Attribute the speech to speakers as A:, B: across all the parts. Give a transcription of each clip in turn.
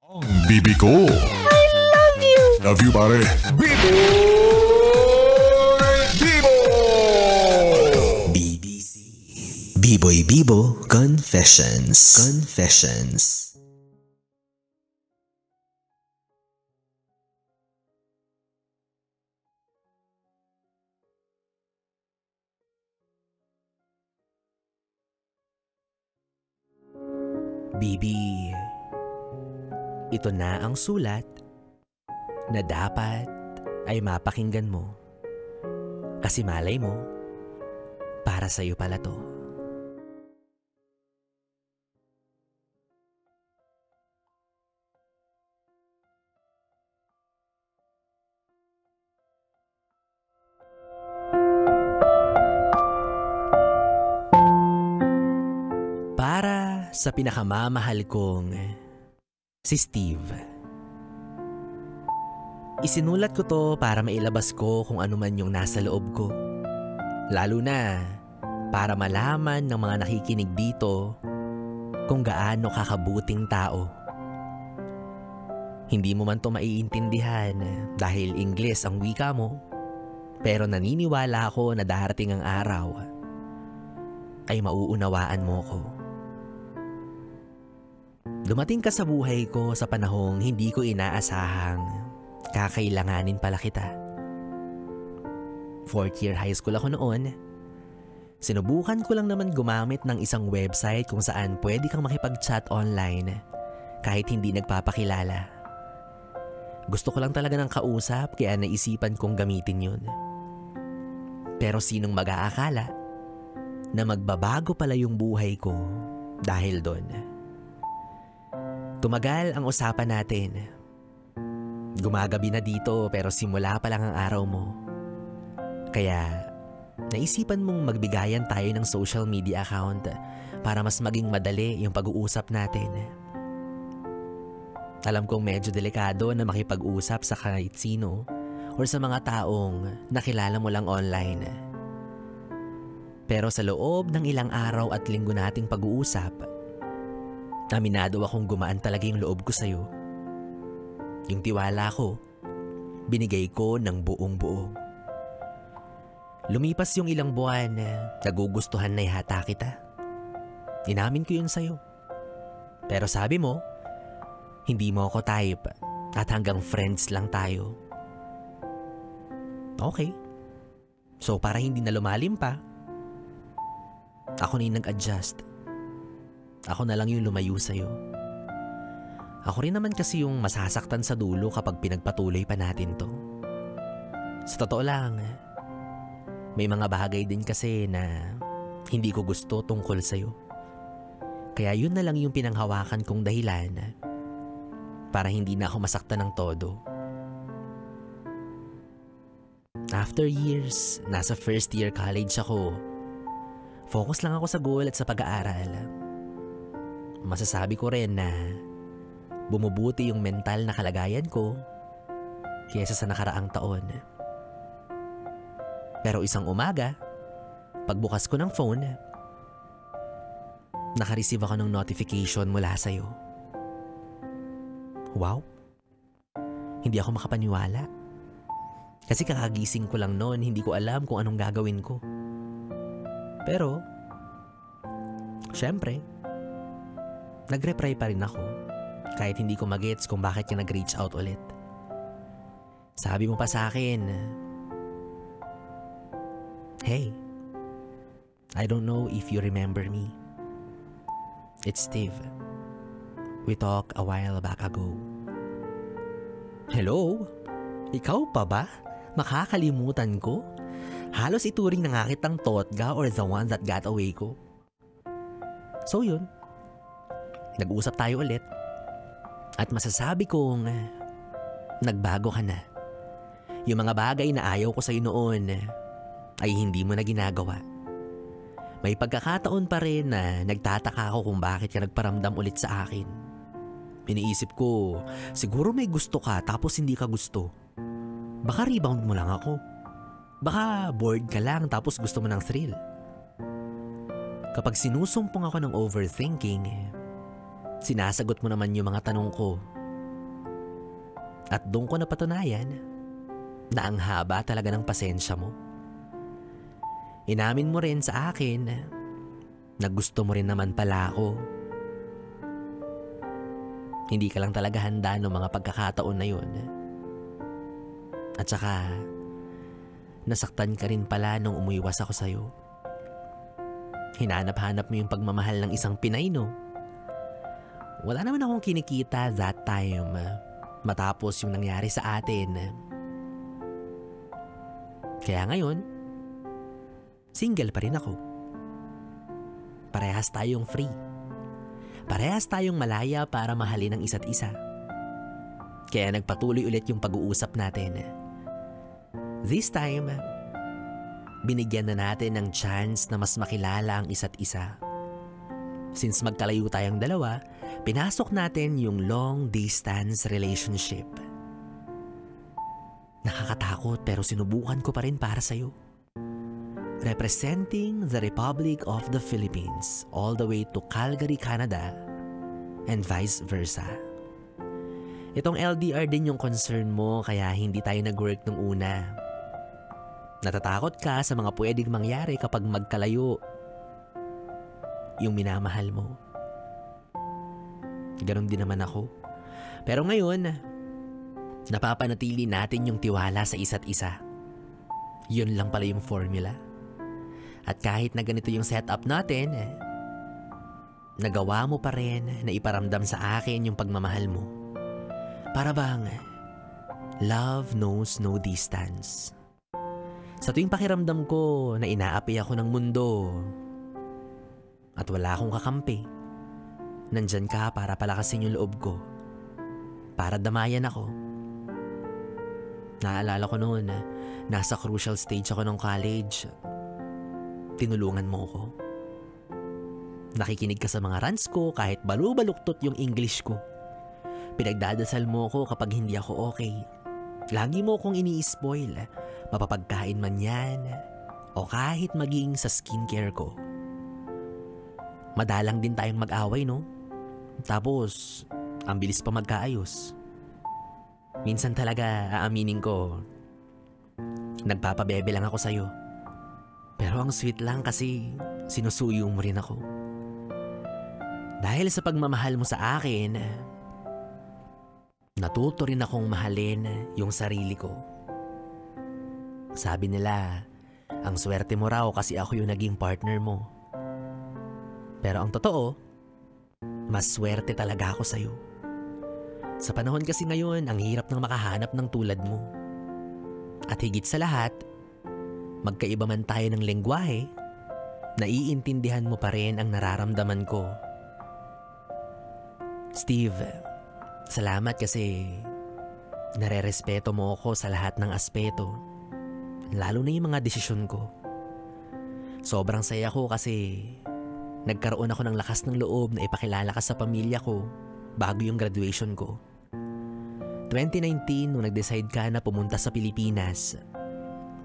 A: Ang bibi ko.
B: Love you!
A: Love you, pare. Bibo! Bibo!
C: BBC Biboy Bibo Confessions. Bibi, ito na ang sulat na dapat ay mapakinggan mo. Kasi malay mo, para sa'yo pala to. Para sa pinakamamahal kong si Steve. Isinulat ko to para mailabas ko kung ano man yung nasa loob ko. Lalo na para malaman ng mga nakikinig dito kung gaano kakabuting tao. Hindi mo man to maiintindihan dahil Ingles ang wika mo, pero naniniwala ako na darating ang araw ay mauunawaan mo ko. Dumating ka sa buhay ko sa panahong hindi ko inaasahang kakailanganin pala kita. 4th year high school ako noon. Sinubukan ko lang naman gumamit ng isang website kung saan pwede kang makipag-chat online kahit hindi nagpapakilala. Gusto ko lang talaga ng kausap kaya naisipan kong gamitin yun. Pero sinong mag-aakala na magbabago pala yung buhay ko dahil doon. Tumagal ang usapan natin. Gumagabi na dito pero simula pa lang ang araw mo. Kaya naisipan mong magbigayan tayo ng social media account para mas maging madali yung pag-uusap natin. Alam kong medyo delikado na makipag-usap sa kahit sino or sa mga taong nakilala mo lang online. Pero sa loob ng ilang araw at linggo nating pag-uusap, aminado akong gumaan talaga yung loob ko sa'yo. Yung tiwala ko, binigay ko ng buong buo. Lumipas yung ilang buwan, nagugustuhan na yata kita. Inamin ko yun sa'yo. Pero sabi mo, hindi mo ako type at hanggang friends lang tayo. Okay. So para hindi na lumalim pa, ako na yung nag-adjust. Ako na lang yung lumayo sa'yo. Ako rin naman kasi yung masasaktan sa dulo kapag pinagpatuloy pa natin to. Sa totoo lang, may mga bagay din kasi na hindi ko gusto tungkol sa'yo. Kaya yun na lang yung pinanghawakan kong dahilan para hindi na ako masaktan ng todo. After years, nasa first year college ako. Focus lang ako sa goal at sa pag-aaral. Masasabi ko rin na bumubuti yung mental na kalagayan ko kaysa sa nakaraang taon. Pero isang umaga, pagbukas ko ng phone, nakareceive ako ng notification mula sa'yo. Wow! Hindi ako makapaniwala. Kasi kakagising ko lang noon, hindi ko alam kung anong gagawin ko. Pero, syempre, nag-reply pa rin ako kahit hindi ko magets kung bakit ka nag-reach out ulit. Sabi mo pa sa akin, "Hey, I don't know if you remember me. It's Steve. We talked a while back ago." Hello? Ikaw pa ba? Makakalimutan ko? Halos ituring na nga kitang totga or the one that got away ko. So yun. Nag-usap tayo ulit. At masasabi kong nagbago ka na. Yung mga bagay na ayaw ko sa'yo noon ay hindi mo na ginagawa. May pagkakataon pa rin na nagtataka ako kung bakit ka nagparamdam ulit sa akin. Iniisip ko, siguro may gusto ka tapos hindi ka gusto. Baka rebound mo lang ako. Baka bored ka lang tapos gusto mo ng thrill. Kapag sinusumpong ako ng overthinking, sinasagot mo naman yung mga tanong ko At doon ko napatunayan na ang haba talaga ng pasensya mo. Inamin mo rin sa akin na gusto mo rin naman pala ako. Hindi ka lang talaga handa ng mga pagkakataon na yun. At saka, nasaktan ka rin pala nung umuiwas ako sa'yo. Hinanap-hanap mo yung pagmamahal ng isang Pinay, no? Wala naman akong kinikita that time matapos yung nangyari sa atin. Kaya ngayon, single pa rin ako. Parehas tayong free. Parehas tayong malaya para mahalin ang isa't isa. Kaya nagpatuloy ulit yung pag-uusap natin. This time, binigyan na natin ng chance na mas makilala ang isa't isa. Since magkalayo tayong dalawa, pinasok natin yung long distance relationship. Nakakatakot pero sinubukan ko pa rin para sa'yo. Representing the Republic of the Philippines all the way to Calgary, Canada and vice versa. Itong LDR din yung concern mo kaya hindi tayo nag-work nung una. Natatakot ka sa mga pwedeng mangyari kapag magkalayo yung minamahal mo. Ganon din naman ako. Pero ngayon, napapanatili natin yung tiwala sa isa't isa. Yun lang pala yung formula. At kahit na ganito yung setup natin, nagawa mo pa rin na iparamdam sa akin yung pagmamahal mo. Para bang, love knows no distance. Sa tuwing pakiramdam ko na inaapi ako ng mundo at wala akong kakampi, nandyan ka para palakasin yung loob ko. Para damayan ako. Naalala ko noon, nasa crucial stage ako ng college. Tinulungan mo ko. Nakikinig ka sa mga rants ko kahit balu-baluktot yung English ko. Pinagdadasal mo ko kapag hindi ako okay. Lagi mo kong ini-spoil, mapapagkain man yan, o kahit maging sa skincare ko. Madalang din tayong mag-away, no? Tapos, ang bilis pa magkaayos. Minsan talaga, aaminin ko, nagpapabebe lang ako sa'yo. Pero ang sweet lang kasi sinusuyo mo rin ako. Dahil sa pagmamahal mo sa akin, natuto rin akong mahalin yung sarili ko. Sabi nila, ang swerte mo raw kasi ako yung naging partner mo. Pero ang totoo, mas swerte talaga ako sa'yo. Sa panahon kasi ngayon, ang hirap nang makahanap ng tulad mo. At higit sa lahat, magkaiba man tayo ng lengguwahe, naiintindihan mo pa rin ang nararamdaman ko. Steve, salamat kasi nare-respeto mo ako sa lahat ng aspeto, lalo na yung mga desisyon ko. Sobrang saya ko kasi nagkaroon ako ng lakas ng loob na ipakilala ka sa pamilya ko bago yung graduation ko. 2019 nung nag-decide ka na pumunta sa Pilipinas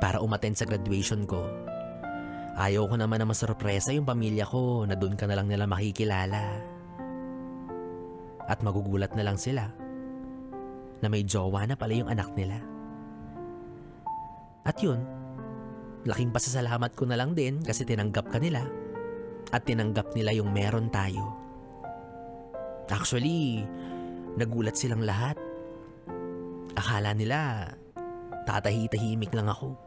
C: para umattend sa graduation ko. Ayaw ko naman na masurpresa yung pamilya ko na doon ka na lang nila makikilala. At magugulat na lang sila na may jowa na pala yung anak nila. At yun, laking pasasalamat ko na lang din kasi tinanggap ka nila at tinanggap nila yung meron tayo. Actually, nagulat silang lahat. Akala nila tatahi-tahimik lang ako.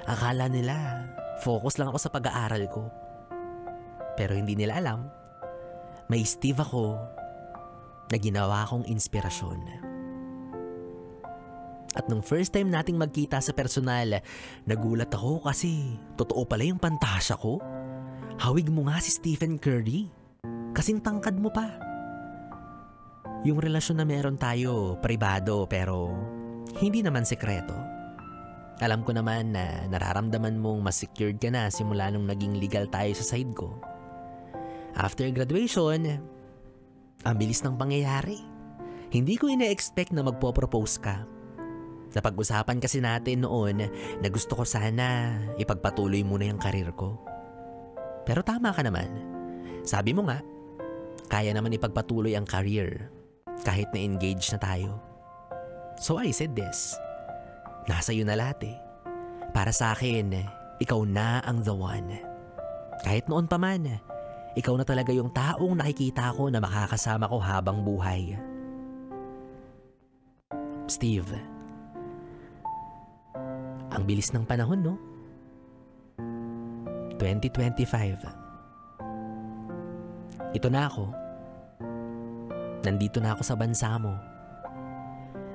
C: Akala nila focus lang ako sa pag-aaral ko. Pero hindi nila alam, may Steve ako na ginawa kong inspirasyon. At nung first time nating magkita sa personal, nagulat ako kasi totoo pala yung pantasya ko. Hawig mo nga si Stephen Curry. Kasing tangkad mo pa. Yung relasyon na meron tayo, pribado pero hindi naman sekreto. Alam ko naman na nararamdaman mong mas secured ka na simula nung naging legal tayo sa side ko. After graduation, ang bilis ng pangyayari. Hindi ko ina-expect na magpo-propose ka. Napag-usapan kasi natin noon na gusto ko sana ipagpatuloy muna yung karir ko. Pero tama ka naman. Sabi mo nga, kaya naman ipagpatuloy ang career kahit na engaged na tayo. So I said this. Nasa iyo na lahat eh. Para sa akin, ikaw na ang the one. Kahit noon pa man, ikaw na talaga yung taong nakikita ko na makakasama ko habang buhay. Steve, ang bilis ng panahon, no? 2025. Ito na ako. Nandito na ako sa bansa mo.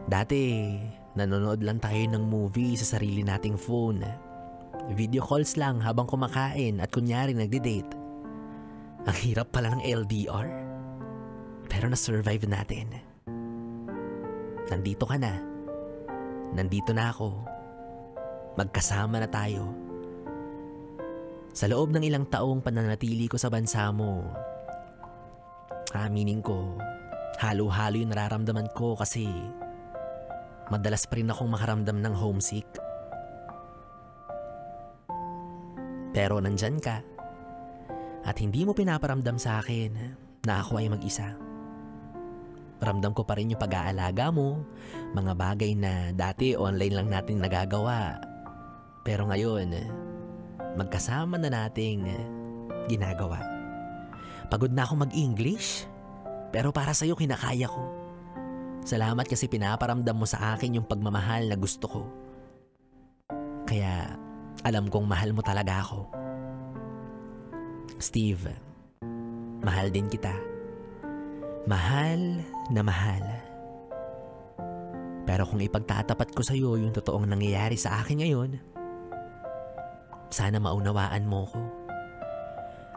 C: Dati, nanonood lang tayo ng movie sa sarili nating phone. Video calls lang habang kumakain at kunyari nagde-date. Ang hirap pala ng LDR. Pero na-survive natin. Nandito ka na. Nandito na ako. Magkasama na tayo. Sa loob ng ilang taong pananatili ko sa bansa mo, aminin ko, halo-halo yung nararamdaman ko kasi madalas pa rin akong makaramdam ng homesick. Pero nandyan ka at hindi mo pinaparamdam sa akin na ako ay mag-isa. Ramdam ko pa rin yung pag-aalaga mo, mga bagay na dati online lang natin nagagawa. Pero ngayon, magkasama na nating ginagawa. Pagod na ako mag-English, pero para sa'yo kinakaya ko. Salamat kasi pinaparamdam mo sa akin yung pagmamahal na gusto ko. Kaya alam kong mahal mo talaga ako. Steve, mahal din kita. Mahal na mahal. Pero kung ipagtatapat ko sa'yo yung totoong nangyayari sa akin ngayon, sana maunawaan mo ko.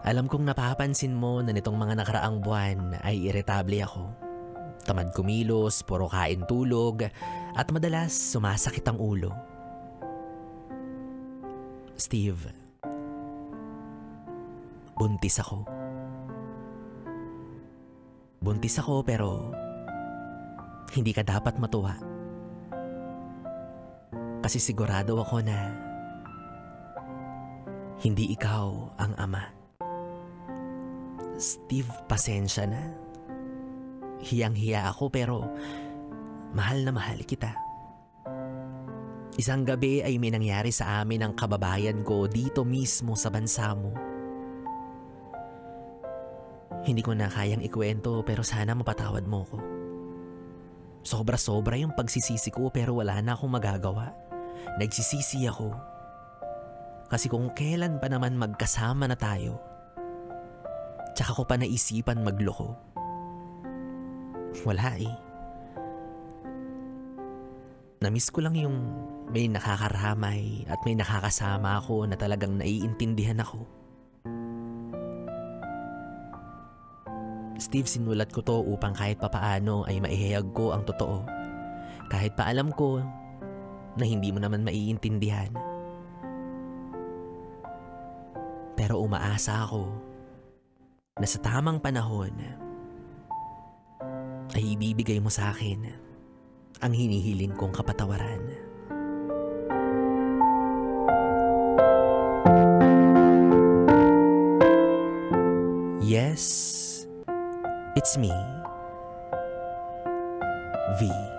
C: Alam kong napapansin mo na nitong mga nakaraang buwan ay iritable ako. Tamad kumilos, puro kain tulog, at madalas sumasakit ang ulo. Steve, buntis ako. Buntis ako pero hindi ka dapat matuwa. Kasi sigurado ako na hindi ikaw ang ama. Steve, pasensya na. Hiyang-hiya ako pero mahal na mahal kita. Isang gabi ay may nangyari sa amin ang kababayan ko dito mismo sa bansa mo. Hindi ko na kayang ikwento pero sana mapatawad mo ko. Sobra-sobra yung pagsisisi ko pero wala na akong magagawa. Nagsisisi ako. Kasi kung kailan pa naman magkasama na tayo, tsaka ko pa naisipan magloko. Wala eh. Namiss ko lang yung may nakakaramay at may nakakasama ako na talagang naiintindihan ako. Steve, sinulat ko to upang kahit papaano ay maihayag ko ang totoo. Kahit pa alam ko na hindi mo naman maiintindihan. Pero umaasa ako na sa tamang panahon ay ibibigay mo sa akin ang hinihiling kong kapatawaran. Yes, it's me, V.